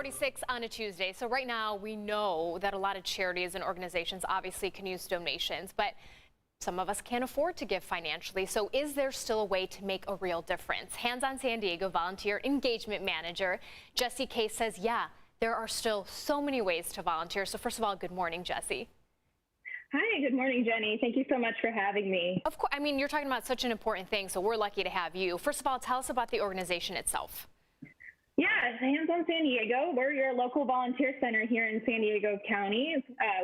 6:46 on a Tuesday. So right now we know that a lot of charities and organizations obviously can use donations, but some of us can't afford to give financially. So is there still a way to make a real difference? Hands on San Diego volunteer engagement manager Jessie Case says, yeah, there are still so many ways to volunteer. So first of all, good morning, Jessie. Hi, good morning, Jenny. Thank you so much for having me. Of course, I mean, you're talking about such an important thing, so we're lucky to have you. First of all, tell us about the organization itself. Yeah, Hands on San Diego. We're your local volunteer center here in San Diego County.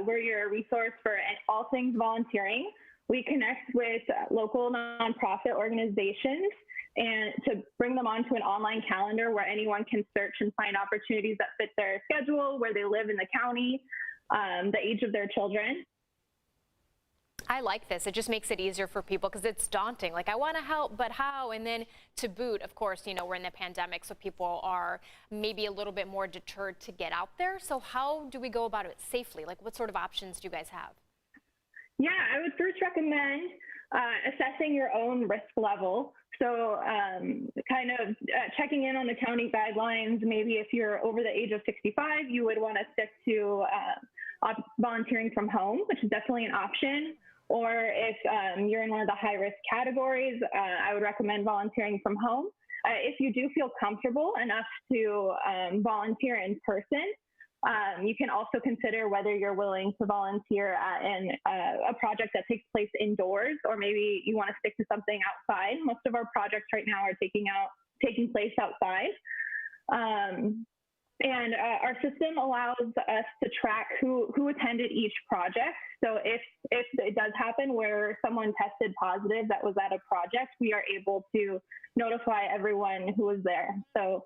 We're your resource for all things volunteering. We connect with local nonprofit organizations and to bring them onto an online calendar where anyone can search and find opportunities that fit their schedule, where they live in the county, the age of their children. I like this. It just makes it easier for people because it's daunting. Like, I want to help, but how? And then to boot, of course, you know, we're in the pandemic, so people are maybe a little bit more deterred to get out there. So how do we go about it safely? Like, what sort of options do you guys have? Yeah, I would first recommend assessing your own risk level. So checking in on the county guidelines. Maybe if you're over the age of 65, you would want to stick to volunteering from home, which is definitely an option. Or if you're in one of the high-risk categories, I would recommend volunteering from home. If you do feel comfortable enough to volunteer in person, you can also consider whether you're willing to volunteer in a project that takes place indoors, or maybe you want to stick to something outside. Most of our projects right now are taking place outside. And our system allows us to track who attended each project. So if it does happen where someone tested positive that was at a project, we are able to notify everyone who was there. So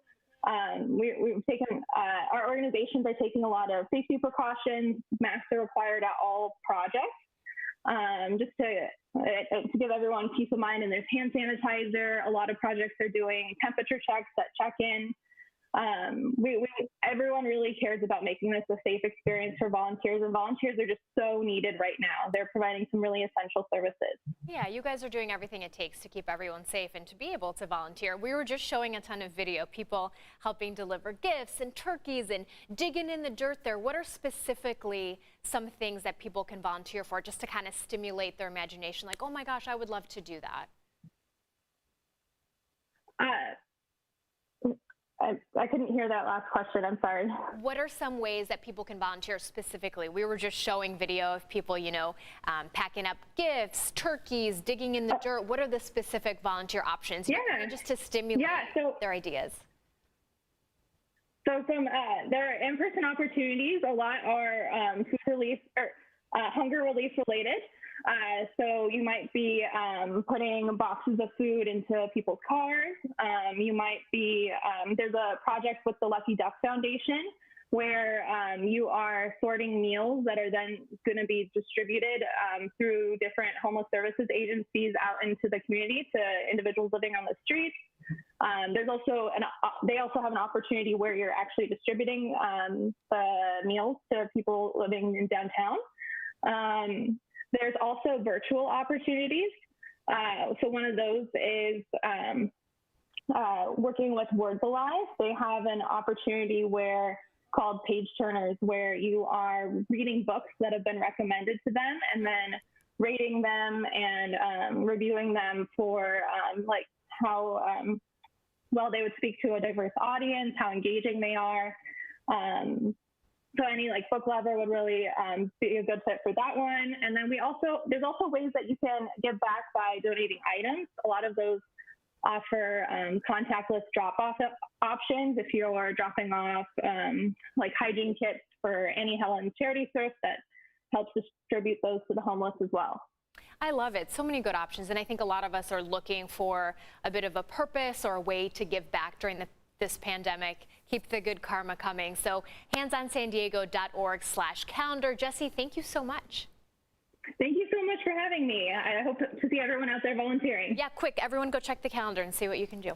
we've taken, our organizations are taking a lot of safety precautions. Masks are required at all projects, just to give everyone peace of mind. And there's hand sanitizer. A lot of projects are doing temperature checks at check-in. Everyone really cares about making this a safe experience for volunteers, and volunteers are just so needed right now. They're providing some really essential services. Yeah, you guys are doing everything it takes to keep everyone safe and to be able to volunteer. We were just showing a ton of video, people helping deliver gifts and turkeys and digging in the dirt there. What are specifically some things that people can volunteer for just to kind of stimulate their imagination? Like, oh my gosh, I would love to do that. I couldn't hear that last question. I'm sorry. What are some ways that people can volunteer specifically? We were just showing video of people, you know, packing up gifts, turkeys, digging in the dirt. What are the specific volunteer options? Yeah. Just to stimulate their ideas. So there are in-person opportunities. A lot are food relief or hunger relief related. So you might be putting boxes of food into people's cars. You might be, there's a project with the Lucky Duck Foundation where you are sorting meals that are then going to be distributed through different homeless services agencies out into the community to individuals living on the streets. There's also they also have an opportunity where you're actually distributing the meals to people living in downtown. There's also virtual opportunities. So one of those is working with Words Alive. They have an opportunity called Page Turners, where you are reading books that have been recommended to them and then rating them and reviewing them for like how well they would speak to a diverse audience, how engaging they are. So any like book lover would really be a good fit for that one. And then there's also ways that you can give back by donating items. A lot of those offer contactless drop-off options. If you're dropping off like hygiene kits for Annie Helen's charity service, that helps distribute those to the homeless as well. I love it. So many good options. And I think a lot of us are looking for a bit of a purpose or a way to give back during this pandemic. Keep the good karma coming. So handsonsandiego.org/calendar. Jessie, thank you so much. Thank you so much for having me. I hope to see everyone out there volunteering. Yeah, quick, everyone go check the calendar and see what you can do.